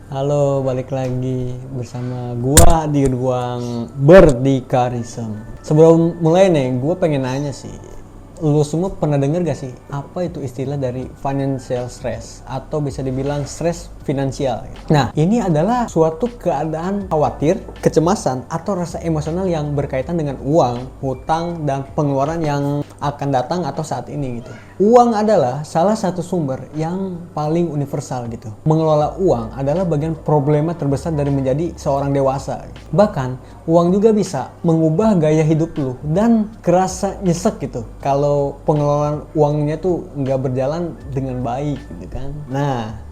Halo, balik lagi bersama gua di ruang berdikarism. Sebelum mulai nih, gua pengen nanya sih, lu semua pernah denger gak sih apa itu istilah dari financial stress atau bisa dibilang stres finansial? Nah, ini adalah suatu keadaan khawatir, kecemasan atau rasa emosional yang berkaitan dengan uang, hutang, dan pengeluaran yang akan datang atau saat ini gitu. Uang adalah salah satu sumber yang paling universal gitu. Mengelola uang adalah bagian problema terbesar dari menjadi seorang dewasa. Bahkan uang juga bisa mengubah gaya hidup lu dan kerasa nyesek gitu kalau pengelolaan uangnya tuh nggak berjalan dengan baik gitu kan. Nah,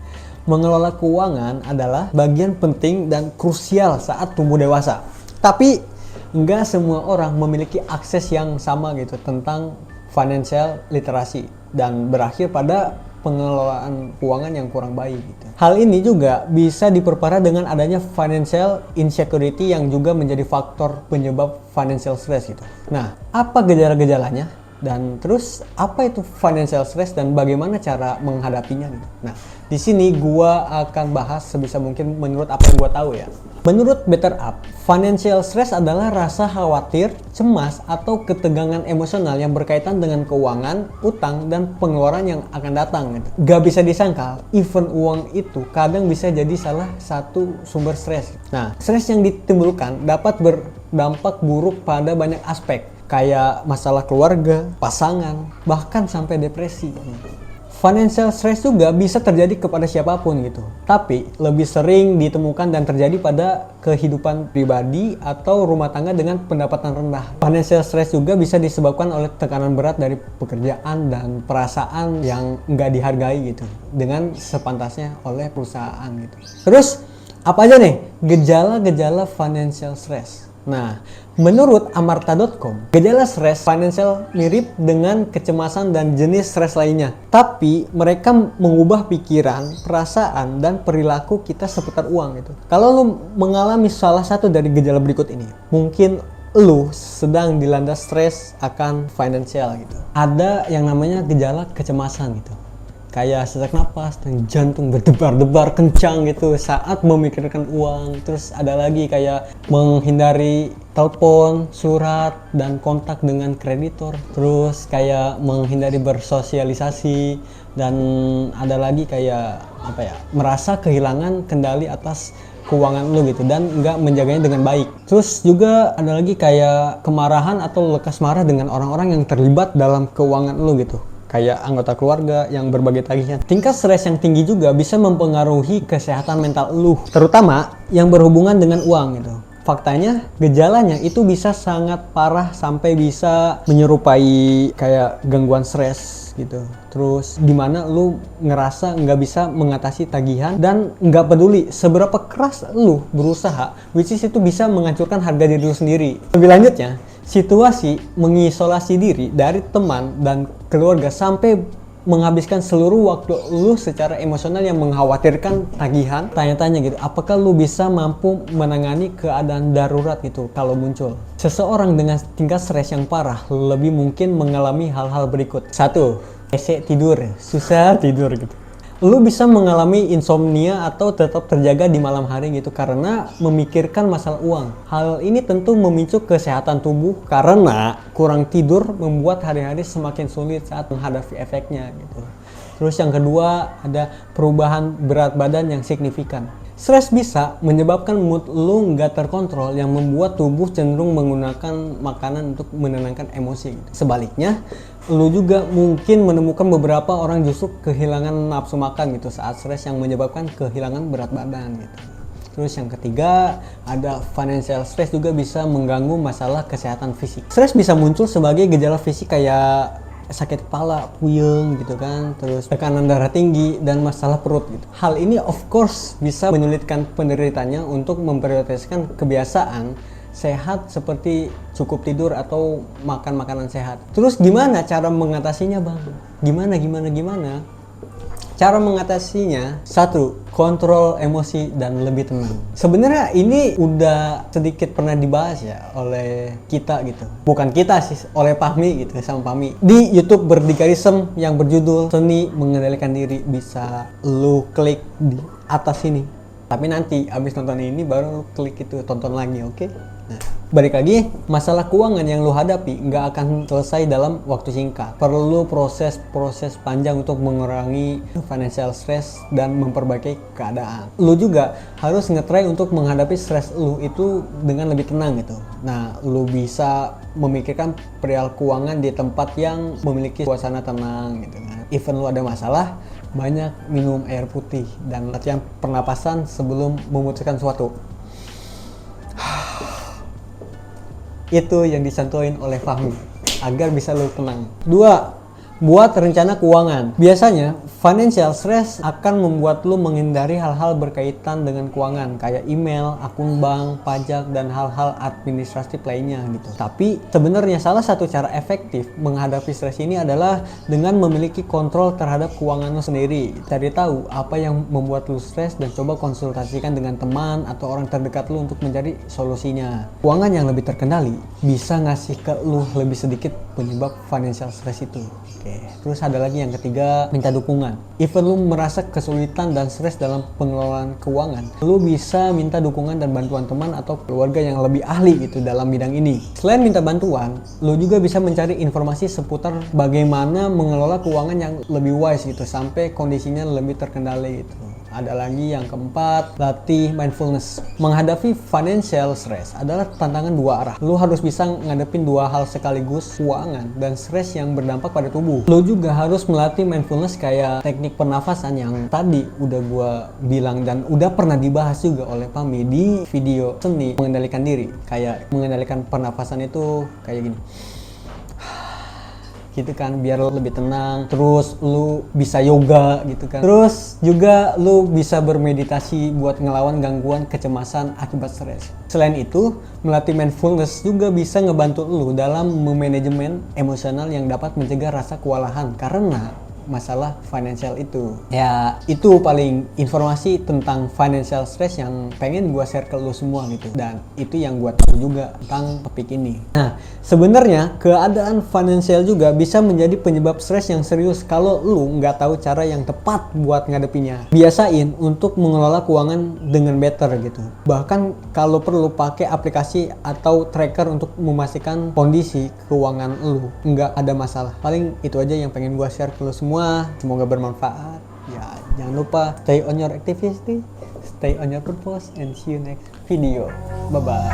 mengelola keuangan adalah bagian penting dan krusial saat tumbuh dewasa. Tapi nggak semua orang memiliki akses yang sama gitu tentang financial literasi dan berakhir pada pengelolaan keuangan yang kurang baik gitu. Hal ini juga bisa diperparah dengan adanya financial insecurity yang juga menjadi faktor penyebab financial stress gitu. Nah, apa gejala-gejalanya? Dan terus apa itu financial stress dan bagaimana cara menghadapinya gitu. Nah, di sini gua akan bahas sebisa mungkin menurut apa yang gua tahu ya. Menurut Better Up, financial stress adalah rasa khawatir, cemas, atau ketegangan emosional yang berkaitan dengan keuangan, utang, dan pengeluaran yang akan datang gitu. Gak bisa disangkal, even uang itu kadang bisa jadi salah satu sumber stres. Nah, stres yang ditimbulkan dapat berdampak buruk pada banyak aspek kayak masalah keluarga, pasangan, bahkan sampai depresi. Financial stress juga bisa terjadi kepada siapapun gitu. Tapi lebih sering ditemukan dan terjadi pada kehidupan pribadi atau rumah tangga dengan pendapatan rendah. Financial stress juga bisa disebabkan oleh tekanan berat dari pekerjaan dan perasaan yang nggak dihargai gitu dengan sepantasnya oleh perusahaan gitu. Terus apa aja nih gejala-gejala financial stress? Nah, menurut amarta.com, gejala stres financial mirip dengan kecemasan dan jenis stres lainnya. Tapi mereka mengubah pikiran, perasaan, dan perilaku kita seputar uang gitu. Kalau lu mengalami salah satu dari gejala berikut ini, mungkin lu sedang dilanda stres akan financial gitu. Ada yang namanya gejala kecemasan gitu. Kayak sesak napas dan jantung berdebar-debar kencang gitu saat memikirkan uang. Terus ada lagi kayak menghindari telepon, surat, dan kontak dengan kreditor. Terus kayak menghindari bersosialisasi. Dan ada lagi kayak merasa kehilangan kendali atas keuangan lu gitu dan nggak menjaganya dengan baik. Terus juga ada lagi kayak kemarahan atau lekas marah dengan orang-orang yang terlibat dalam keuangan lu gitu, kayak anggota keluarga yang berbagai tagihan. Tingkat stres yang tinggi juga bisa mempengaruhi kesehatan mental lu, terutama yang berhubungan dengan uang gitu. Faktanya, gejalanya itu bisa sangat parah sampai bisa menyerupai kayak gangguan stres gitu. Terus dimana lu ngerasa nggak bisa mengatasi tagihan dan nggak peduli seberapa keras lu berusaha, which is itu bisa menghancurkan harga diri lu sendiri. Lebih lanjutnya, situasi mengisolasi diri dari teman dan keluarga sampai menghabiskan seluruh waktu lu secara emosional yang mengkhawatirkan tagihan. Tanya-tanya gitu, apakah lu bisa mampu menangani keadaan darurat gitu kalau muncul. Seseorang dengan tingkat stres yang parah lebih mungkin mengalami hal-hal berikut. 1. Tidur, susah tidur gitu. Lu bisa mengalami insomnia atau tetap terjaga di malam hari gitu karena memikirkan masalah uang. Hal ini tentu memicu kesehatan tubuh karena kurang tidur membuat hari-hari semakin sulit saat menghadapi efeknya gitu. Terus yang kedua ada perubahan berat badan yang signifikan. Stres bisa menyebabkan mood lu nggak terkontrol yang membuat tubuh cenderung menggunakan makanan untuk menenangkan emosi. Sebaliknya, lu juga mungkin menemukan beberapa orang justru kehilangan nafsu makan gitu saat stres yang menyebabkan kehilangan berat badan gitu. Terus yang ketiga, ada financial stress juga bisa mengganggu masalah kesehatan fisik. Stres bisa muncul sebagai gejala fisik kayak sakit kepala, puyeng gitu kan, terus tekanan darah tinggi dan masalah perut gitu. Hal ini of course bisa menyulitkan penderitanya untuk memprioritaskan kebiasaan sehat seperti cukup tidur atau makan makanan sehat. Terus gimana cara mengatasinya, Bang? Gimana? Cara mengatasinya, 1. Kontrol emosi dan lebih tenang. Sebenarnya ini udah sedikit pernah dibahas ya oleh kita gitu. Bukan kita sih, oleh Fahmi gitu, sama Fahmi. Di YouTube Berdikarism yang berjudul Seni Mengendalikan Diri. Bisa lu klik di atas sini. Tapi nanti abis nonton ini baru lu klik itu, tonton lagi, oke? Nah, balik lagi, masalah keuangan yang lu hadapi nggak akan selesai dalam waktu singkat. Perlu proses panjang untuk mengurangi financial stress dan memperbaiki keadaan. Lu juga harus nge-try untuk menghadapi stres lu itu dengan lebih tenang gitu. Nah, lu bisa memikirkan perihal keuangan di tempat yang memiliki suasana tenang gitu kan. Even lu ada masalah, banyak minum air putih dan latihan pernapasan sebelum memutuskan sesuatu. Itu yang disantuin oleh Fahmi agar bisa lu tenang. 2. Buat rencana keuangan. Biasanya financial stress akan membuat lu menghindari hal-hal berkaitan dengan keuangan kayak email, akun bank, pajak, dan hal-hal administratif lainnya gitu. Tapi sebenarnya salah satu cara efektif menghadapi stres ini adalah dengan memiliki kontrol terhadap keuangan lu sendiri. Cari tahu apa yang membuat lu stres dan coba konsultasikan dengan teman atau orang terdekat lu untuk mencari solusinya. Keuangan yang lebih terkendali bisa ngasih ke lu lebih sedikit penyebab financial stress itu. Oke, terus ada lagi yang ketiga, minta dukungan. Even lu merasa kesulitan dan stres dalam pengelolaan keuangan, lu bisa minta dukungan dan bantuan teman atau keluarga yang lebih ahli gitu dalam bidang ini. Selain minta bantuan, lu juga bisa mencari informasi seputar bagaimana mengelola keuangan yang lebih wise gitu sampai kondisinya lebih terkendali gitu. Ada lagi yang keempat, latih mindfulness. Menghadapi financial stress adalah tantangan dua arah. Lu harus bisa ngadepin dua hal sekaligus, keuangan dan stres yang berdampak pada tubuh. Lu juga harus melatih mindfulness kayak teknik pernafasan yang tadi udah gua bilang dan udah pernah dibahas juga oleh Pami di video seni mengendalikan diri. Kayak mengendalikan pernafasan itu kayak gini. Gitu kan, biar lo lebih tenang. Terus lu bisa yoga gitu kan. Terus juga lu bisa bermeditasi buat ngelawan gangguan kecemasan akibat stres. Selain itu, melatih mindfulness juga bisa ngebantu lu dalam memanajemen emosional yang dapat mencegah rasa kewalahan karena masalah financial itu. Ya, itu paling informasi tentang financial stress yang pengen gua share ke lu semua gitu. Dan itu yang gua tahu juga tentang topik ini. Nah, sebenarnya keadaan financial juga bisa menjadi penyebab stres yang serius kalau lu nggak tahu cara yang tepat buat ngadepinya. Biasain untuk mengelola keuangan dengan better gitu. Bahkan kalau perlu pakai aplikasi atau tracker untuk memastikan kondisi keuangan lu nggak ada masalah. Paling itu aja yang pengen gua share ke lu semua. Semoga bermanfaat. Ya, jangan lupa stay on your activity, stay on your purpose, and see you next video. Bye bye.